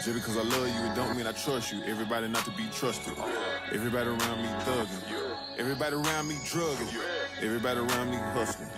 Just because I love you, it don't mean I trust you. Everybody not to be trusted. Everybody around me thugging. Everybody around me drugging. Everybody around me hustling.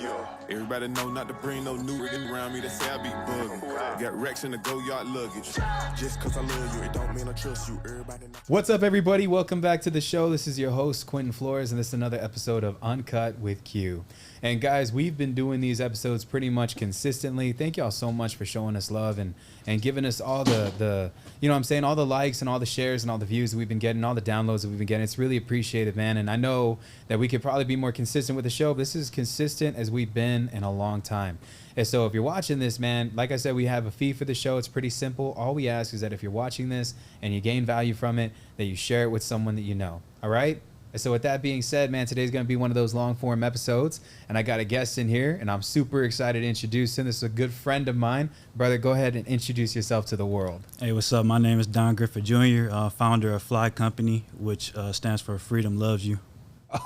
Everybody know not to bring no new rigging around me. They say I be bugging. Got racks in the go-yard luggage. Just because I love you, it don't mean I trust you. Everybody not. What's up, everybody? Welcome back to the show. This is your host, Quentin Flores, and this is another episode of Uncut with Q. And guys, we've been doing these episodes pretty much consistently. Thank y'all so much for showing us love and giving us all the you know what I'm saying, all the likes and all the shares and all the views that we've been getting, all the downloads that we've been getting. It's really appreciated, man. And I know that we could probably be more consistent with the show, but this is consistent as we've been in a long time. And so if you're watching this, man, like I said, we have a fee for the show. It's pretty simple. All we ask is that if you're watching this and you gain value from it, that you share it with someone that you know. All right? And so with that being said, man, today's going to be one of those long form episodes, and I got a guest in here, and I'm super excited to introduce him. This is a good friend of mine. Brother, go ahead and introduce yourself to the world. Hey, what's up? My name is Don Griffin Jr., founder of Fly Company, which stands for Freedom Loves You.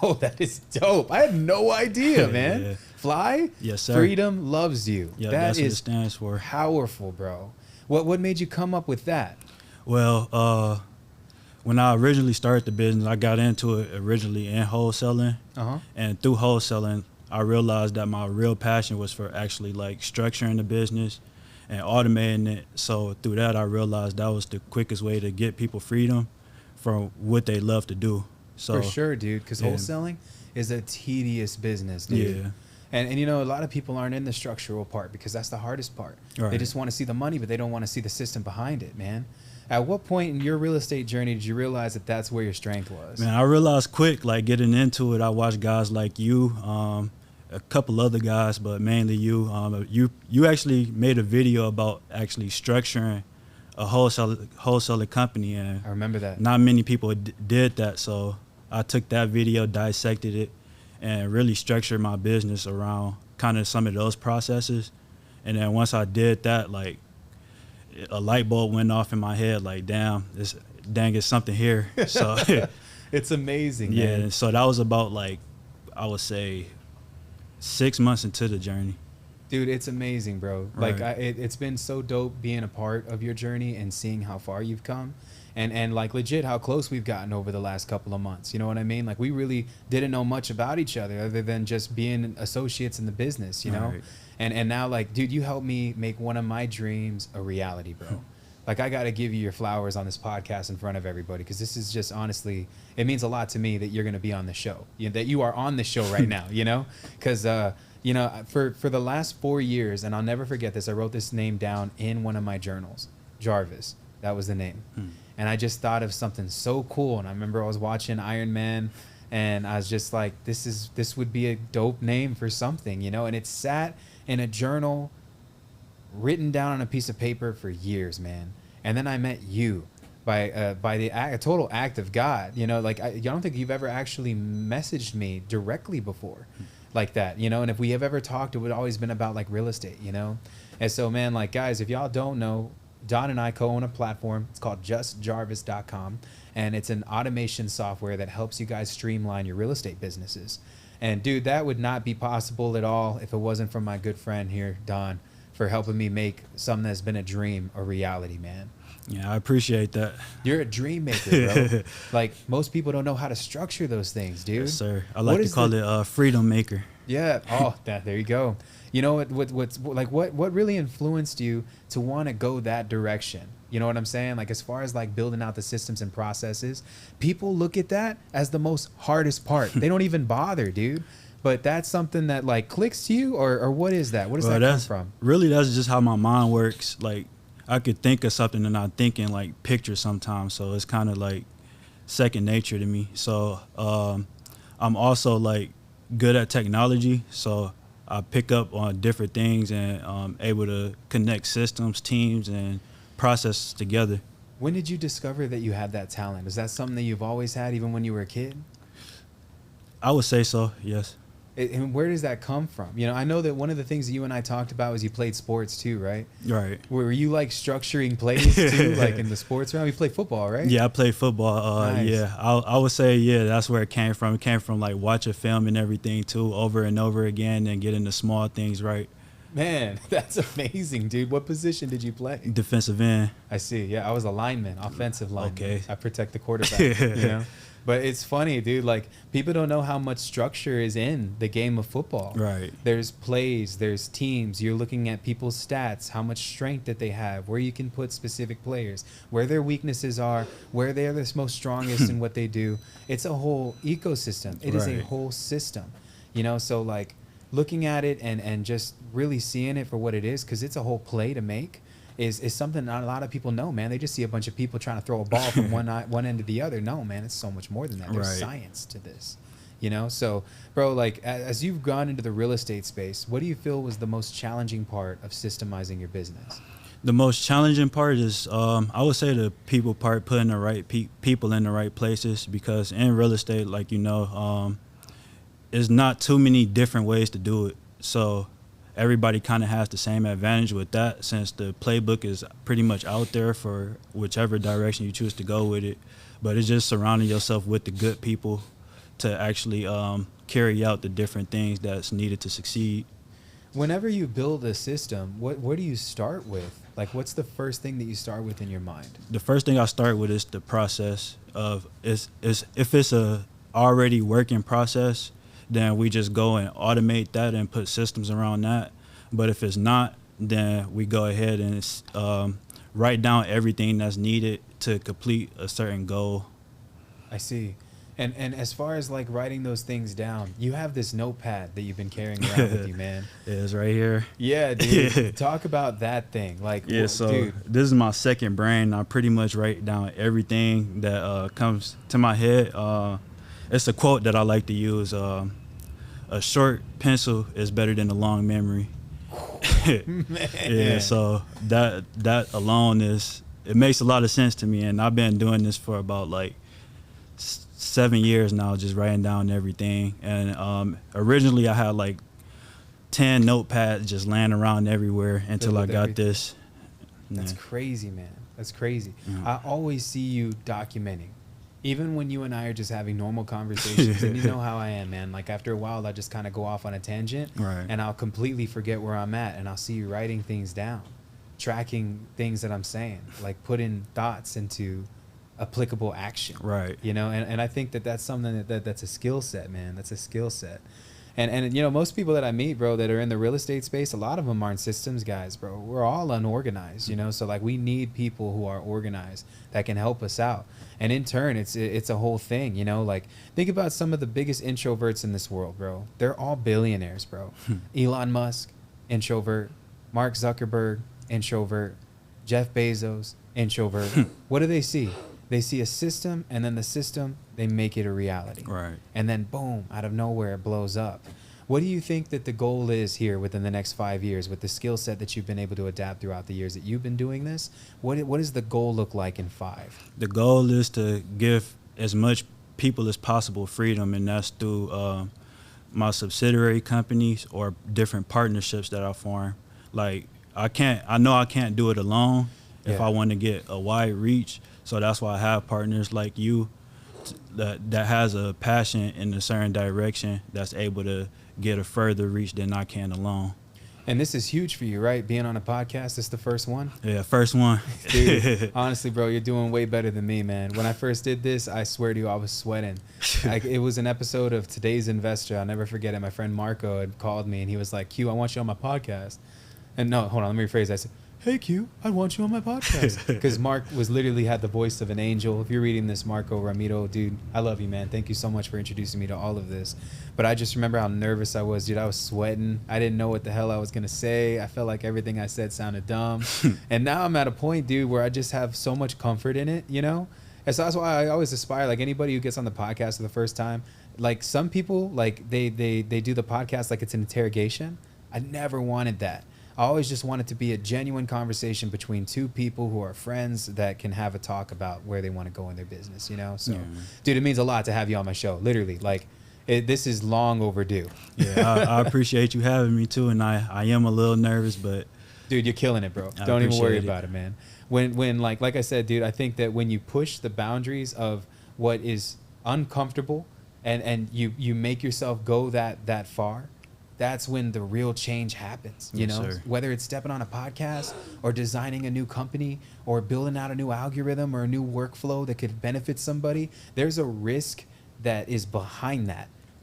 Oh, that is dope. I had no idea, man. Yeah. Fly? Yes, sir. Freedom Loves You. Yeah, that that's what it is stands for. powerful, bro. What made you come up with that? Well, when I originally started the business, I got into it originally in wholesaling. Uh-huh. And through wholesaling, I realized that my real passion was for actually like structuring the business and automating it. So through that, I realized that was the quickest way to get people freedom from what they love to do. So For sure, dude, because wholesaling is a tedious business, dude. Yeah. And you know, a lot of people aren't in the structural part because that's the hardest part. Right. They just want to see the money, but they don't want to see the system behind it, man. At what point in your real estate journey did you realize that that's where your strength was? Man, I realized quick, like getting into it, I watched guys like you, a couple other guys, but mainly you. You actually made a video about actually structuring a wholesaler company, and I remember that. not many people did that. So I took that video, dissected it, and really structured my business around kind of some of those processes. And then once I did that, like, a light bulb went off in my head, like, damn, it's something here. So It's amazing, yeah, man. and so that was about, like, I would say 6 months into the journey. Dude, it's amazing, bro. Right. Like, it's been so dope being a part of your journey and seeing how far you've come. And like, legit, how close we've gotten over the last couple of months. You know what I mean? Like, we really didn't know much about each other other than just being associates in the business, you know? Right. And now, like, dude, you helped me make one of my dreams a reality, bro. Like, I got to give you your flowers on this podcast in front of everybody, because this is just, honestly, it means a lot to me that you're going to be on the show, that you are on the show right now, you know? Because, you know, for the last 4 years, and I'll never forget this, I wrote this name down in one of my journals, Jarvis. That was the name. And I just thought of something so cool. And I remember I was watching Iron Man, and I was just like, this would be a dope name for something, you know? And it sat in a journal, written down on a piece of paper for years, man. And then I met you by a total act of God, you know? Like, I don't think you've ever actually messaged me directly before like that, you know? And if we have ever talked, it would always been about, like, real estate, you know? And so, man, like, guys, if y'all don't know, Don and I co-own a platform. It's called justjarvis.com, and it's an automation software that helps you guys streamline your real estate businesses. And dude, that would not be possible at all if it wasn't for my good friend here, Don, for helping me make something that's been a dream a reality, man. Yeah, I appreciate that. You're a dream maker, bro. Like, most people don't know how to structure those things, dude. Yes, sir. I like to call it freedom maker. Yeah. Oh, there you go. You know what really influenced you to want to go that direction? You know what I'm saying? Like, as far as like building out the systems and processes, people look at that as the most hardest part. They don't even bother, dude. But that's something that like clicks to you, or what is that? What does that come from? Really, that's just how my mind works. Like, I could think of something and I think in like pictures sometimes. So it's kind of like second nature to me. So I'm also like good at technology. So I pick up on different things and able to connect systems, teams, and processes together. When did you discover that you had that talent? Is that something that you've always had, even when you were a kid? I would say so, yes. And where does that come from? You know, I know that one of the things that you and I talked about was you played sports too, right? Right. Were you like structuring plays too, like in the sports realm? You played football, right? Yeah, I played football. Nice. Yeah, I would say, yeah, that's where it came from. It came from like watching film and everything too, over and over again, and getting the small things right. Man, that's amazing, dude. What position did you play? Defensive end. I see. Yeah, I was a lineman, offensive lineman. Okay. I protect the quarterback, you know? But it's funny, dude. Like, people don't know how much structure is in the game of football. Right. There's plays, there's teams. You're looking at people's stats, how much strength that they have, where you can put specific players, where their weaknesses are, where they're the most strongest in what they do. It's a whole ecosystem. It is a Right. whole system, you know? So, like, looking at it and just really seeing it for what it is, because it's a whole play to make, is something not a lot of people know, man. They just see a bunch of people trying to throw a ball from one end to the other. No, man, it's so much more than that. There's Right. science to this, you know? So, bro, like, as you've gone into the real estate space, what do you feel was the most challenging part of systemizing your business? The most challenging part is, I would say, the people part, putting the right people in the right places, because in real estate, like, you know, there's not too many different ways to do it. So everybody kind of has the same advantage with that, since the playbook is pretty much out there for whichever direction you choose to go with it. But it's just surrounding yourself with the good people to actually carry out the different things that's needed to succeed. Whenever you build a system, what do you start with? Like, what's the first thing that you start with in your mind? The first thing I start with is the process of is if it's a already working process, then we just go and automate that and put systems around that. But if it's not, then we go ahead and write down everything that's needed to complete a certain goal. I see. And as far as like writing those things down, you have this notepad that you've been carrying around with you, man. It's right here. Yeah, dude. Talk about that thing. Like, Yeah, so dude. this is my second brain. I pretty much write down everything that comes to my head. It's a quote that I like to use. A short pencil is better than a long memory. Yeah, so that alone it makes a lot of sense to me, and I've been doing this for about like 7 years now, just writing down everything. And originally I had like 10 notepads just laying around everywhere until I got this. That's Yeah. crazy, man. That's crazy. Yeah. I always see you documenting. Even when you and I are just having normal conversations, and you know how I am, man. Like, after a while, I just kind of go off on a tangent, Right. and I'll completely forget where I'm at, and I'll see you writing things down, tracking things that I'm saying, like putting thoughts into applicable action. Right. You know, and I think that's something that's a skill set, man. That's a skill set. And you know, most people that I meet, bro, that are in the real estate space, a lot of them aren't systems guys, bro. We're all unorganized, you know? So, like, we need people who are organized that can help us out. And in turn, it's a whole thing, you know? Like, think about some of the biggest introverts in this world, bro. They're all billionaires, bro. Elon Musk, introvert. Mark Zuckerberg, introvert. Jeff Bezos, introvert. What do they see? They see a system, and then the system, they make it a reality. Right. And then, boom, out of nowhere, it blows up. What do you think that the goal is here within the next 5 years with the skill set that you've been able to adapt throughout the years that you've been doing this? What does the goal look like in 5? The goal is to give as much people as possible freedom, and that's through my subsidiary companies or different partnerships that I form. Like, I know I can't do it alone if Yeah. I want to get a wide reach. So that's why I have partners like you that has a passion in a certain direction that's able to get a further reach than I can alone. And this is huge for you, right? Being on a podcast, this is the first one? Yeah, first one. Dude, honestly, bro, you're doing way better than me, man. When I first did this, I swear to you, I was sweating. Like, it was an episode of Today's Investor. I'll never forget it. My friend Marco had called me, and he was like, Q, I want you on my podcast. And no, hold on, let me rephrase that. I said, hey, Q, I want you on my podcast. Because Mark literally had the voice of an angel. If you're reading this, Marco Ramiro, dude, I love you, man. Thank you so much for introducing me to all of this. But I just remember how nervous I was, dude. I was sweating. I didn't know what the hell I was going to say. I felt like everything I said sounded dumb. And now I'm at a point, dude, where I just have so much comfort in it, you know? And so that's why I always aspire, like, anybody who gets on the podcast for the first time, like, some people, like, they do the podcast like it's an interrogation. I never wanted that. I always just want it to be a genuine conversation between two people who are friends that can have a talk about where they want to go in their business, you know? So, dude, it means a lot to have you on my show, literally. Like, this is long overdue. Yeah, I appreciate you having me, too, and I am a little nervous, but... Dude, you're killing it, bro. I Don't even worry appreciate it. about it, man. When like I said, dude, I think that when you push the boundaries of what is uncomfortable and you make yourself go that far, that's when the real change happens, you Yes, know, sir. whether it's stepping on a podcast or designing a new company or building out a new algorithm or a new workflow that could benefit somebody. There's a risk that is behind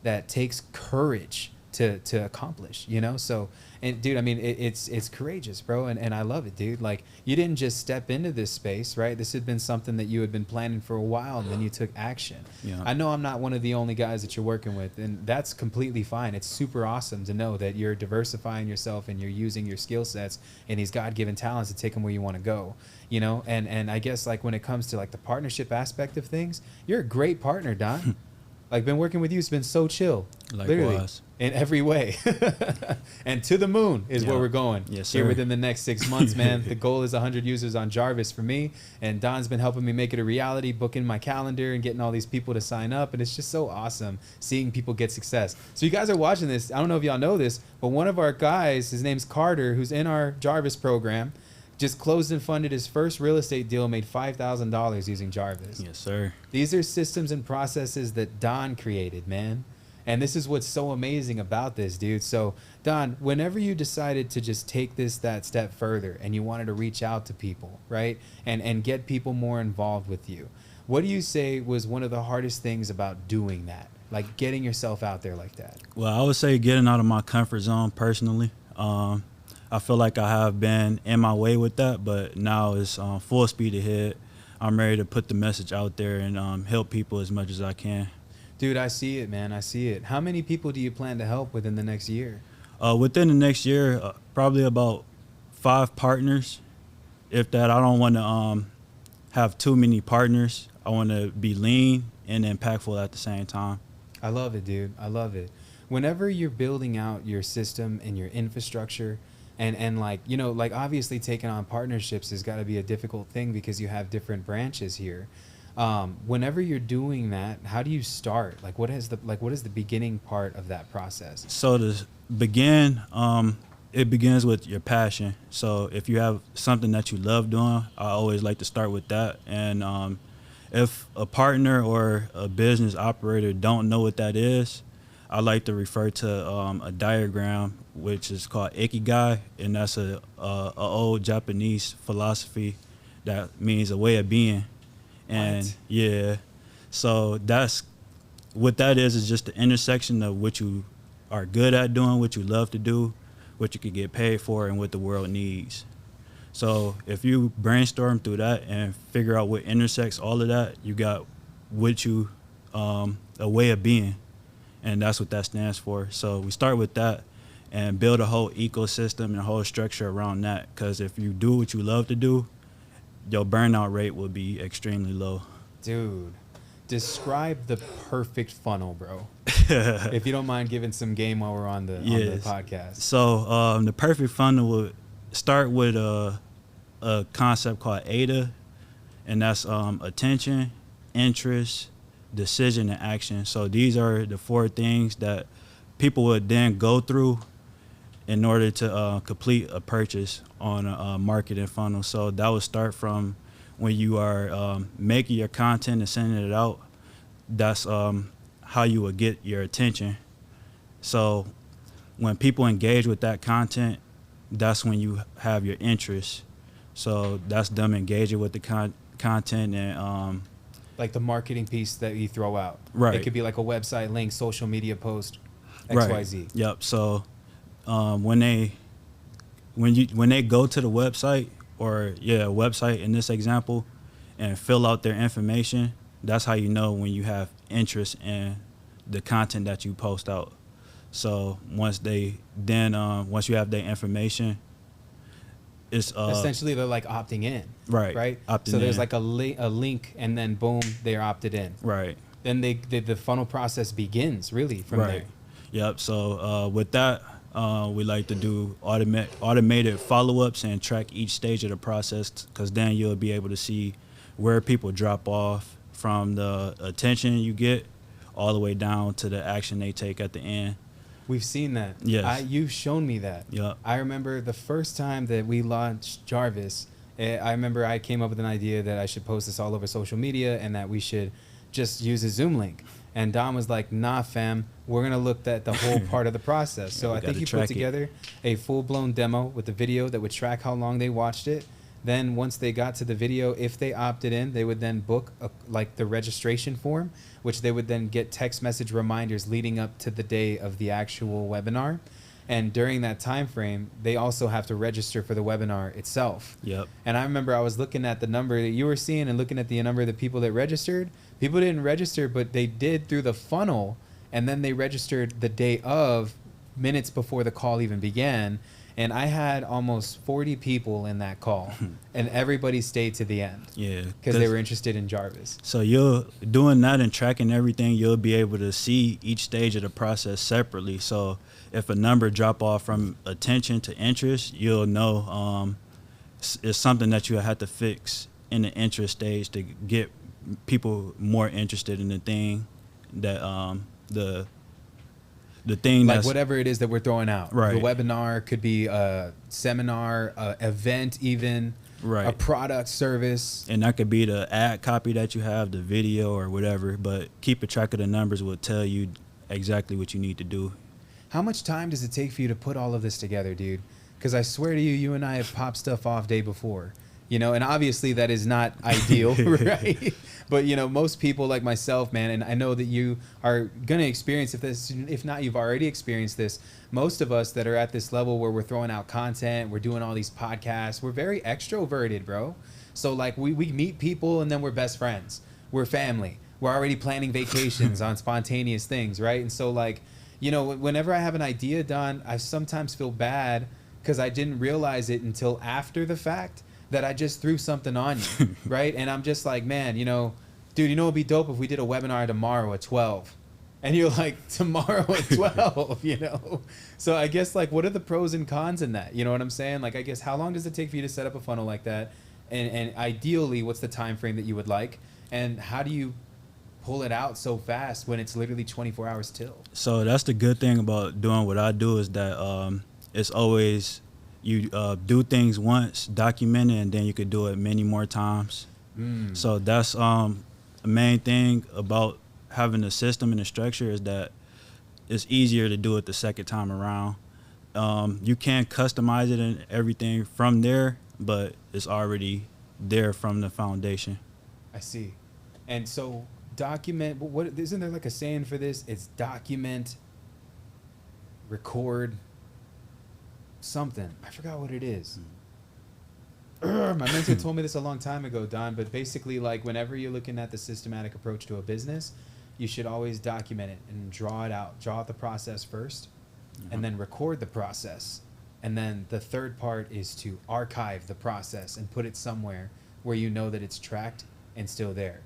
that takes courage to accomplish, you know? So, and dude, I mean, it's courageous, bro. And I love it, dude. Like, you didn't just step into this space, right? This had been something that you had been planning for a while, and then you took action. Yeah. I know I'm not one of the only guys that you're working with, and that's completely fine. It's super awesome to know that you're diversifying yourself and you're using your skill sets and these God-given talents to take them where you want to go, you know? And I guess, like, when it comes to, like, the partnership aspect of things, you're a great partner, Don. Like, been working with you, it's been so chill. Literally, Likewise. in every way. And to the moon is where Yeah. we're going. Yes, Here sir. within the next 6 months, man. The goal is 100 users on Jarvis for me. And Don's been helping me make it a reality, booking my calendar and getting all these people to sign up. And it's just so awesome seeing people get success. So you guys are watching this. I don't know if y'all know this, but one of our guys, his name's Carter, who's in our Jarvis program, just closed and funded his first real estate deal, made $5,000 using Jarvis. Yes, sir. These are systems and processes that Don created, man. And this is what's so amazing about this, dude. So, Don, whenever you decided to just take that step further and you wanted to reach out to people, right? And get people more involved with you, what do you say was one of the hardest things about doing that? Like getting yourself out there like that? Well, I would say getting out of my comfort zone personally. I feel like I have been in my way with that, but now it's full speed ahead. I'm ready to put the message out there and help people as much as I can. Dude, I see it, man. I see it. How many people do you plan to help within the next year? Within the next year, probably about 5 partners. If that, I don't want to have too many partners. I want to be lean and impactful at the same time. I love it, dude. I love it. Whenever you're building out your system and your infrastructure, and like, you know, like obviously taking on partnerships has got to be a difficult thing because you have different branches here. Whenever you're doing that, how do you start? Like, what is the beginning part of that process? So to begin, it begins with your passion. So if you have something that you love doing, I always like to start with that. And if a partner or a business operator don't know what that is, I like to refer to a diagram which is called Ikigai, and that's a old Japanese philosophy that means a way of being. And What? yeah, so that's what that is just the intersection of what you are good at doing, what you love to do, what you can get paid for, and what the world needs. So if you brainstorm through that and figure out what intersects all of that, you got what you a way of being, and that's what that stands for. So we start with that and build a whole ecosystem and a whole structure around that, because if you do what you love to do, your burnout rate will be extremely low. Dude, describe the perfect funnel, bro. If you don't mind giving some game while we're on the Yes. podcast. So the perfect funnel would start with a concept called ADA, and that's attention, interest, decision, and action. So these are the 4 things that people would then go through in order to complete a purchase on a marketing funnel. So that would start from when you are making your content and sending it out. That's how you would get your attention. So when people engage with that content, that's when you have your interest. So that's them engaging with the content and Like the marketing piece that you throw out. Right. It could be like a website link, social media post, right. XYZ. Yep. So when they go to the website, or website in this example, and fill out their information, that's how you know when you have interest in the content that you post out. So once you have their information, it's Essentially, they're like opting in. Right. Right. Opting so there's in. like a link, and then boom, they're opted in. right. Then the funnel process begins really from Right. there. Yep. So with that, we like to do automated follow-ups and track each stage of the process, because then you'll be able to see where people drop off from the attention you get all the way down to the action they take at the end. We've seen that. Yes. You've shown me that. Yep. I remember the first time that we launched Jarvis, I remember I came up with an idea that I should post this all over social media and that we should just use a Zoom link. And Don was like, nah, fam, we're going to look at the whole part of the process. So we I think gotta he track put it. together a full-blown demo with the video that would track how long they watched it. Then once they got to the video, if they opted in, they would then book like the registration form, which they would then get text message reminders leading up to the day of the actual webinar. And during that time frame, they also have to register for the webinar itself. Yep. And I remember I was looking at the number that you were seeing and looking at the number of the people that registered. People didn't register, but they did through the funnel, and then they registered the day of, minutes before the call even began. And I had almost 40 people in that call, and everybody stayed to the end. Yeah. Because they were interested in Jarvis. So you're doing that and tracking everything, you'll be able to see each stage of the process separately. So if a number drop off from attention to interest, you'll know it's something that you have to fix in the interest stage to get people more interested in the thing that the thing Like that's whatever it is that we're throwing out. Right. The webinar could be a seminar, a event even, right. a product service. And that could be the ad copy that you have, the video or whatever, but keeping track of the numbers will tell you exactly what you need to do. How much time does it take for you to put all of this together, dude? Because I swear to you, you and I have popped stuff off day before. You know, and obviously that is not ideal, right? But, you know, most people like myself, man, and I know that you are going to experience if not, you've already experienced this. Most of us that are at this level where we're throwing out content, we're doing all these podcasts, we're very extroverted, bro. So, like, we meet people and then we're best friends. We're family. We're already planning vacations on spontaneous things, right? And so, like, you know, whenever I have an idea, Don, I sometimes feel bad because I didn't realize it until after the fact that I just threw something on you, right? And I'm just like, man, you know, dude, you know it'd be dope if we did a webinar tomorrow at 12. And you're like, tomorrow at 12, you know? So I guess, like, what are the pros and cons in that? You know what I'm saying? Like, I guess, how long does it take for you to set up a funnel like that? And ideally, what's the time frame that you would like? And how do you pull it out so fast when it's literally 24 hours till? So that's the good thing about doing what I do is that it's always you do things once, document it, and then you could do it many more times. So that's the main thing about having a system and a structure is that it's easier to do it the second time around. You can customize it and everything from there, but it's already there from the foundation. I see. And so document, what isn't there like a saying for this? It's document, record, something. I forgot what it is. My mentor told me this a long time ago, Don, but basically, like, whenever you're looking at the systematic approach to a business, you should always document it and draw it out. Draw out the process first, and then record the process. And then the third part is to archive the process and put it somewhere where you know that it's tracked and still there.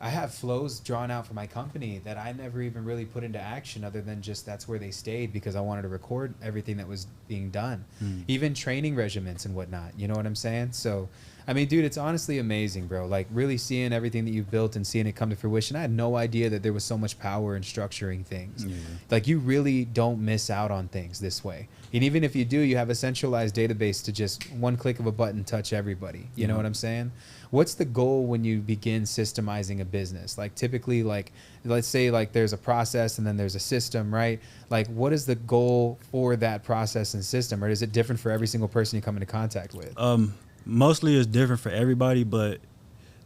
I have flows drawn out for my company that I never even really put into action other than just that's where they stayed because I wanted to record everything that was being done. Even training regimens and whatnot. You know what I'm saying? So, I mean, dude, it's honestly amazing, bro. Like, really seeing everything that you've built and seeing it come to fruition. I had no idea that there was so much power in structuring things. Yeah. Like, you really don't miss out on things this way. And even if you do, you have a centralized database to just one click of a button touch everybody. You know what I'm saying? What's the goal when you begin systemizing a business? Like, typically, like, let's say like there's a process and then there's a system, right? Like, what is the goal for that process and system? Or is it different for every single person you come into contact with? Mostly it's different for everybody, but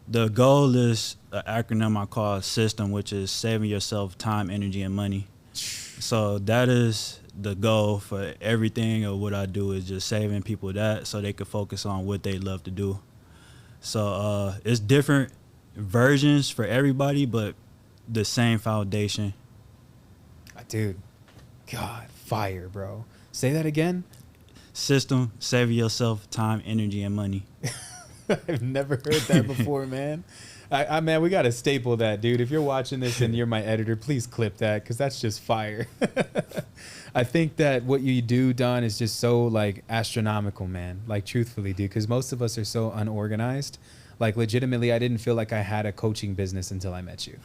the goal is an acronym I call system, which is saving yourself time, energy, and money. So that is the goal for everything of what I do is just saving people that so they can focus on what they love to do. So it's different versions for everybody, but the same foundation. Dude, God, fire, bro. Say that again. System, saving yourself time, energy, and money. I've never heard that before, man. I man, we got to staple that, dude. If you're watching this and you're my editor, please clip that because that's just fire. I think that what you do, Don, is just so, like, astronomical, man. Like, truthfully, dude, because most of us are so unorganized. Like, legitimately, I didn't feel like I had a coaching business until I met you.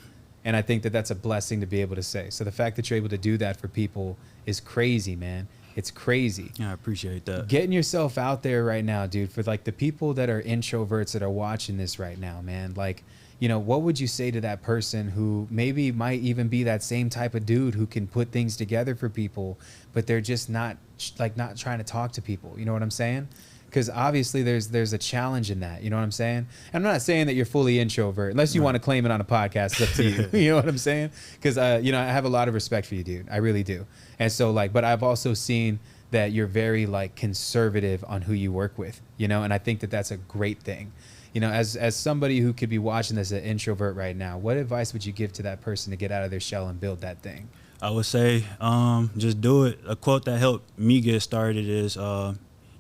And I think that that's a blessing to be able to say. So the fact that you're able to do that for people is crazy, man. It's crazy. Yeah, I appreciate that. Getting yourself out there right now, dude, for like the people that are introverts that are watching this right now, man. Like, you know, what would you say to that person who maybe might even be that same type of dude who can put things together for people, but they're just not trying to talk to people? You know what I'm saying? Because obviously there's a challenge in that. You know what I'm saying? I'm not saying that you're fully introvert, unless you want to claim it on a podcast. It's up to you. You know what I'm saying? Because you know, I have a lot of respect for you, dude. I really do. And so like, but I've also seen that you're very like conservative on who you work with. You know, and I think that that's a great thing. You know, as somebody who could be watching this, an introvert right now, what advice would you give to that person to get out of their shell and build that thing? I would say just do it. A quote that helped me get started is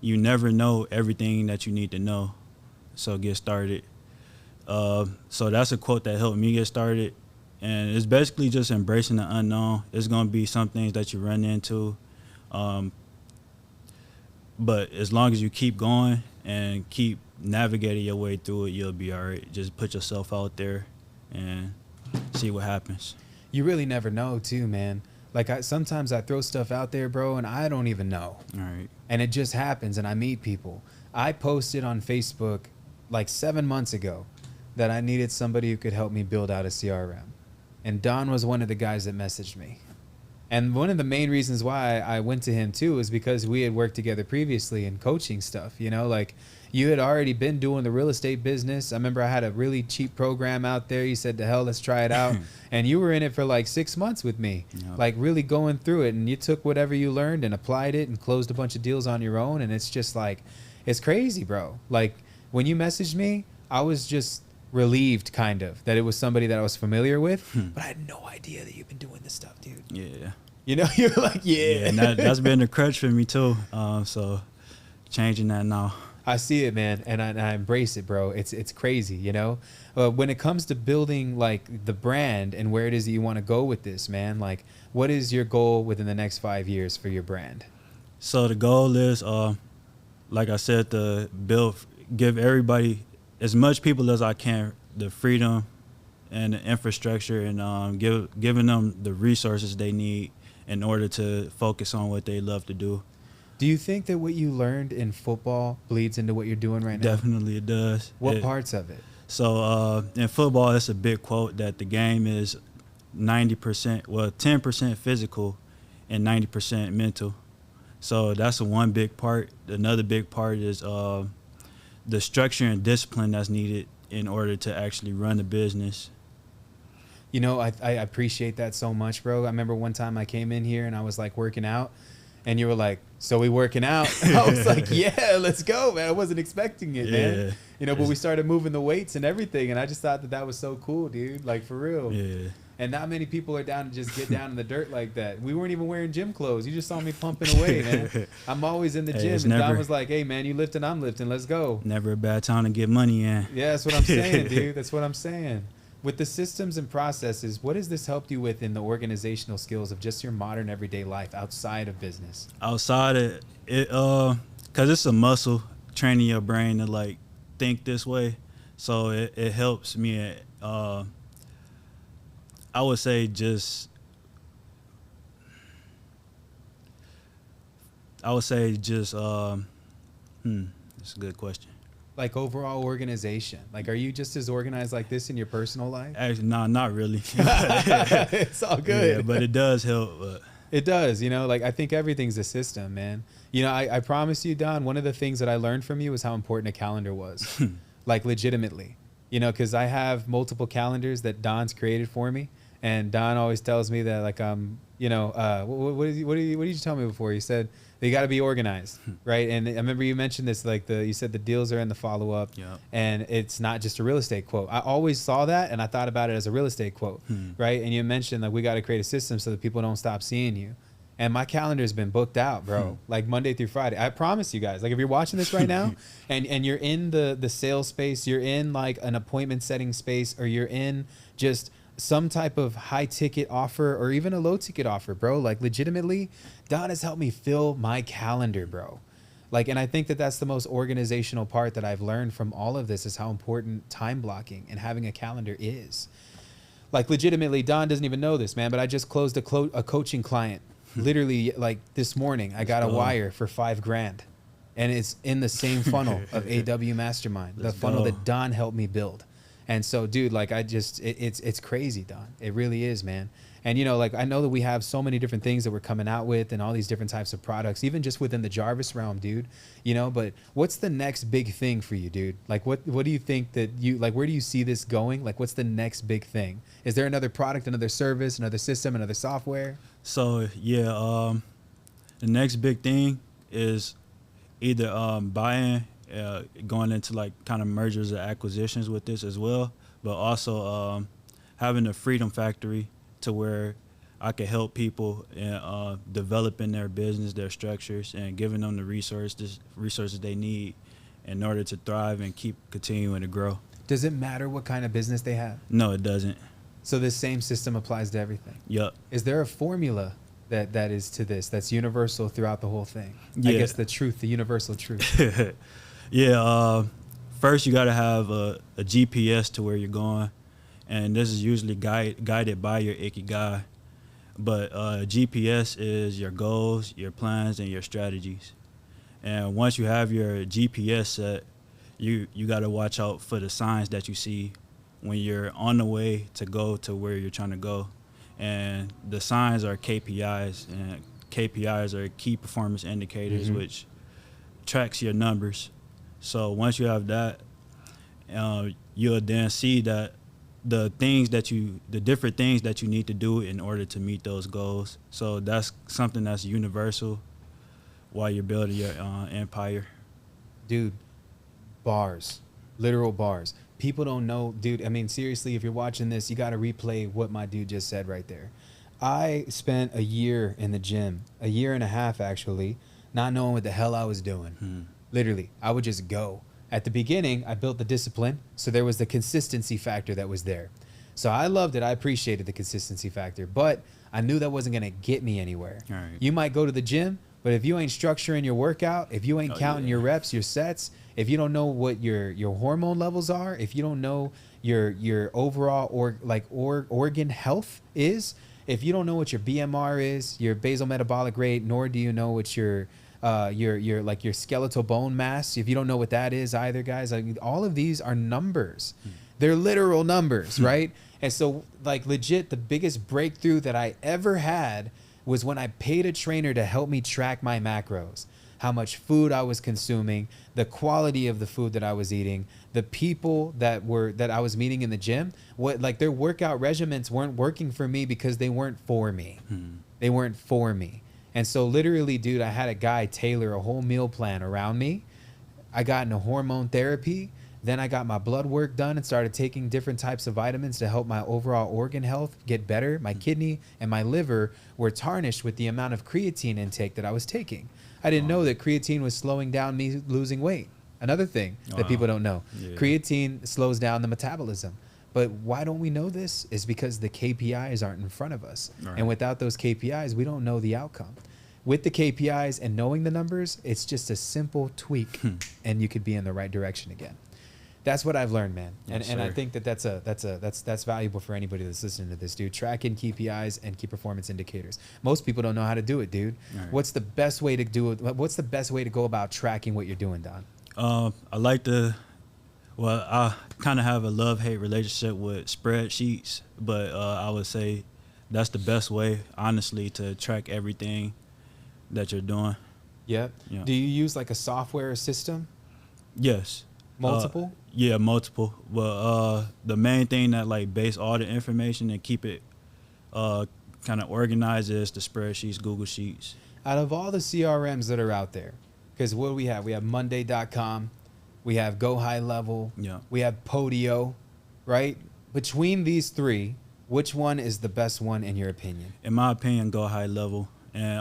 you never know everything that you need to know, so get started. So that's a quote that helped me get started, and it's basically just embracing the unknown. It's going to be some things that you run into, but as long as you keep going and keep navigating your way through it, you'll be all right. Just put yourself out there and see what happens. You really never know too, man. Like sometimes I throw stuff out there, bro, and I don't even know. All right. And it just happens, and I meet people. I posted on Facebook like 7 months ago that I needed somebody who could help me build out a CRM. And Don was one of the guys that messaged me. And one of the main reasons why I went to him too is because we had worked together previously in coaching stuff. You know, like you had already been doing the real estate business. I remember I had a really cheap program out there. You said, to hell, let's try it out. And you were in it for like 6 months with me, like really going through it. And you took whatever you learned and applied it and closed a bunch of deals on your own. And it's just like, it's crazy, bro. Like when you messaged me, I was just relieved kind of that it was somebody that I was familiar with, but I had no idea that you've been doing this stuff, dude. Yeah. You know, you're like, yeah. And that's been a crutch for me too. So changing that now. I see it, man, and I embrace it, bro. It's crazy, you know. When it comes to building like the brand and where it is that you want to go with this, man, like what is your goal within the next 5 years for your brand? So the goal is, like I said, to give everybody, as much people as I can, the freedom and the infrastructure, and giving them the resources they need in order to focus on what they love to do. Do you think that what you learned in football bleeds into what you're doing right now? Definitely it does. What parts of it? So in football, it's a big quote that the game is 10% physical and 90% mental. So that's one big part. Another big part is the structure and discipline that's needed in order to actually run a business. You know, I appreciate that so much, bro. I remember one time I came in here and I was like working out, and you were like, so we working out? I was like, yeah, let's go, man. I wasn't expecting it, man. You know, but we started moving the weights and everything, and I just thought that was so cool, dude. Like, for real. Yeah. And not many people are down to just get down in the dirt like that. We weren't even wearing gym clothes. You just saw me pumping away, man. I'm always in the gym. And Don was like, hey, man, you lifting, I'm lifting. Let's go. Never a bad time to get money in. Yeah, that's what I'm saying, dude. That's what I'm saying. With the systems and processes, what has this helped you with in the organizational skills of just your modern everyday life outside of business? Outside of it, because it's a muscle, training your brain to like think this way. So it helps me. I would say just it's a good question. Like overall organization. Like, are you just as organized like this in your personal life? Actually, no, not really. It's all good. Yeah, but it does help. It does, you know, like I think everything's a system, man. You know, I promise you, Don, one of the things that I learned from you is how important a calendar was. Like legitimately, you know, because I have multiple calendars that Don's created for me. And Don always tells me that, like, you know, what did you tell me before? You said they got to be organized, right? And I remember you mentioned this, like you said the deals are in the follow-up, and it's not just a real estate quote. I always saw that, and I thought about it as a real estate quote, right? and you mentioned like we got to create a system so that people don't stop seeing you. And my calendar's been booked out, bro, like Monday through Friday. I promise you guys, like if you're watching this right now and you're in the sales space, you're in like an appointment setting space, or you're in just some type of high ticket offer or even a low ticket offer, bro, like legitimately, Don has helped me fill my calendar, bro. Like, and I think that that's the most organizational part that I've learned from all of this is how important time blocking and having a calendar is. Like legitimately, Don doesn't even know this, man, but I just closed a coaching client Literally, like this morning, I got a wire for $5,000, and it's in the same funnel of AW Mastermind, the funnel that Don helped me build. And so, dude, like it's crazy, Don. It really is, man. And, you know, like I know that we have so many different things that we're coming out with and all these different types of products, even just within the Jarvis realm, dude, you know, but what's the next big thing for you, dude? Like, what do you think that you, like, where do you see this going? Like, what's the next big thing? Is there another product, another service, another system, another software? So, yeah, the next big thing is either buying, going into like kind of mergers or acquisitions with this as well, but also having a freedom factory to where I can help people in developing their business, their structures, and giving them the resources they need in order to thrive and keep continuing to grow. Does it matter what kind of business they have? No, it doesn't. So this same system applies to everything? Yep. Is there a formula that is to this, that's universal throughout the whole thing? Yeah. I guess the universal truth. Yeah. First, you got to have a GPS to where you're going. And this is usually guided by your Ikigai. But GPS is your goals, your plans, and your strategies. And once you have your GPS set, you got to watch out for the signs that you see when you're on the way to go to where you're trying to go. And the signs are KPIs, and KPIs are key performance indicators, which tracks your numbers. So once you have that, you'll then see that the different things that you need to do in order to meet those goals. So that's something that's universal while you're building your empire. Dude, bars, literal bars. People don't know, dude. I mean, seriously, if you're watching this, you got to replay what my dude just said right there. I spent a year in the gym, a year and a half actually, not knowing what the hell I was doing. Literally, I would just go. At the beginning, I built the discipline, so there was the consistency factor that was there. So I loved it. I appreciated the consistency factor, but I knew that wasn't going to get me anywhere. Right. You might go to the gym, but if you ain't structuring your workout, if you ain't counting your reps, your sets, if you don't know what your hormone levels are, if you don't know your overall organ health is, if you don't know what your BMR is, your basal metabolic rate, nor do you know what your skeletal bone mass, if you don't know what that is either, guys, I mean, all of these are numbers. They're literal numbers, right? And so, like, legit, the biggest breakthrough that I ever had was when I paid a trainer to help me track my macros, how much food I was consuming, the quality of the food that I was eating, the people that I was meeting in the gym, their workout regimens weren't working for me because they weren't for me. They weren't for me. And so literally, dude, I had a guy tailor a whole meal plan around me. I got into hormone therapy. Then I got my blood work done and started taking different types of vitamins to help my overall organ health get better. My kidney and my liver were tarnished with the amount of creatine intake that I was taking. I didn't know that creatine was slowing down me losing weight. Another thing that people don't know. Yeah. Creatine slows down the metabolism. But why don't we know this? Is because the KPIs aren't in front of us. Right. And without those KPIs, we don't know the outcome. With the KPIs and knowing the numbers, it's just a simple tweak and you could be in the right direction again. That's what I've learned, man. And I think that's valuable for anybody that's listening to this, dude. Tracking KPIs and key performance indicators. Most people don't know how to do it, dude. Right. What's the best way to do it? What's the best way to go about tracking what you're doing, Don? I kind of have a love-hate relationship with spreadsheets, but I would say that's the best way, honestly, to track everything that you're doing. Yep. Yeah. Do you use like a software system? Yes. Multiple? Yeah, multiple. But the main thing that like base all the information and keep it kind of organized is the spreadsheets, Google Sheets. Out of all the CRMs that are out there, because what do we have? We have Monday.com. We have Go High Level. Yeah. We have Podio, right? Between these three, which one is the best one in your opinion? In my opinion, Go High Level. And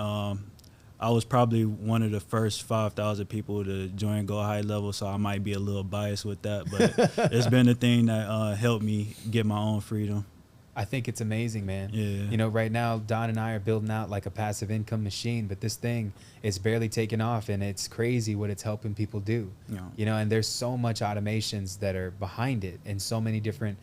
I was probably one of the first 5,000 people to join Go High Level, so I might be a little biased with that. But it's been a thing that helped me get my own freedom. I think it's amazing, man. Yeah. You know, right now, Don and I are building out like a passive income machine, but this thing is barely taking off, and it's crazy what it's helping people do. Yeah. You know, and there's so much automations that are behind it and so many different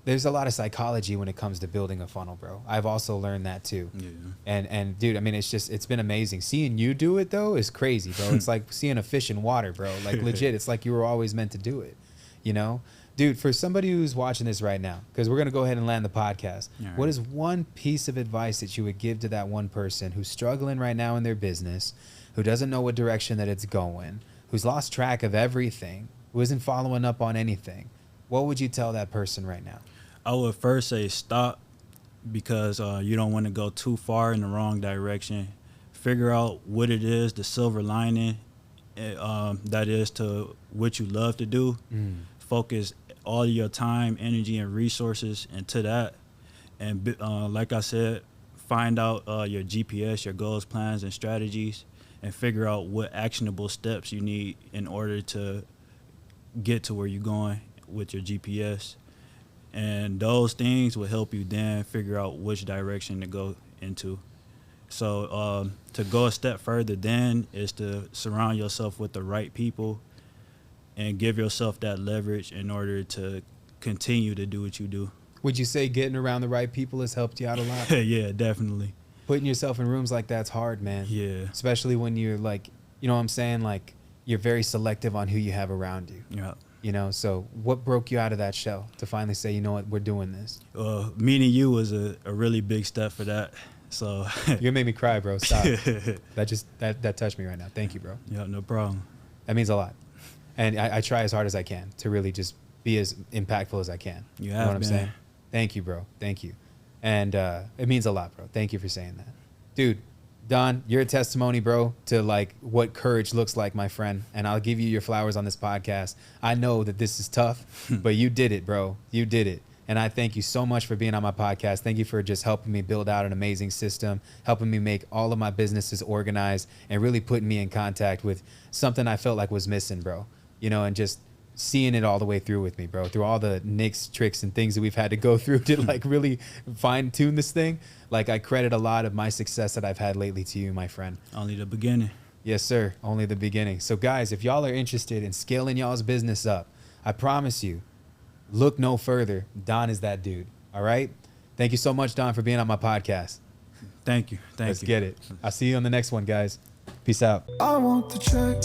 there's a lot of psychology when it comes to building a funnel, bro. I've also learned that too. Yeah. And dude, I mean, it's been amazing. Seeing you do it though is crazy, bro. It's like seeing a fish in water, bro. Like legit, it's like you were always meant to do it, you know? Dude, for somebody who's watching this right now, because we're going to go ahead and land the podcast, right. What is one piece of advice that you would give to that one person who's struggling right now in their business, who doesn't know what direction that it's going, who's lost track of everything, who isn't following up on anything? What would you tell that person right now? I would first say stop, because you don't want to go too far in the wrong direction. Figure out what it is, the silver lining that is to what you love to do. Focus all your time, energy, and resources into that. And like I said, find out your GPS, your goals, plans, and strategies, and figure out what actionable steps you need in order to get to where you're going with your GPS. And those things will help you then figure out which direction to go into. So to go a step further then is to surround yourself with the right people and give yourself that leverage in order to continue to do what you do. Would you say getting around the right people has helped you out a lot? Yeah, definitely. Putting yourself in rooms like that's hard, man. Yeah. Especially when you're like, you know what I'm saying? Like, you're very selective on who you have around you. Yeah. You know, so what broke you out of that shell to finally say, you know what, we're doing this? Meeting you was a really big step for that. So you're gonna make me cry, bro. Stop. that touched me right now. Thank you, bro. Yeah, no problem. That means a lot. And I try as hard as I can to really just be as impactful as I can. You know what I'm been. saying? Thank you, bro. Thank you. And it means a lot, bro. Thank you for saying that. Dude, Don, you're a testimony, bro, to like what courage looks like, my friend. And I'll give you your flowers on this podcast. I know that this is tough, but you did it, bro. You did it. And I thank you so much for being on my podcast. Thank you for just helping me build out an amazing system, helping me make all of my businesses organized, and really putting me in contact with something I felt like was missing, bro. You know, and just seeing it all the way through with me, bro, through all the nicks, tricks, and things that we've had to go through to like really fine tune this thing. Like, I credit a lot of my success that I've had lately to you, my friend. Only the beginning. Yes, sir. Only the beginning. So guys, if y'all are interested in scaling y'all's business up, I promise you, look no further. Don is that dude. All right. Thank you so much, Don, for being on my podcast. Thank you. Let's get it. I'll see you on the next one, guys. Peace out. I want the check.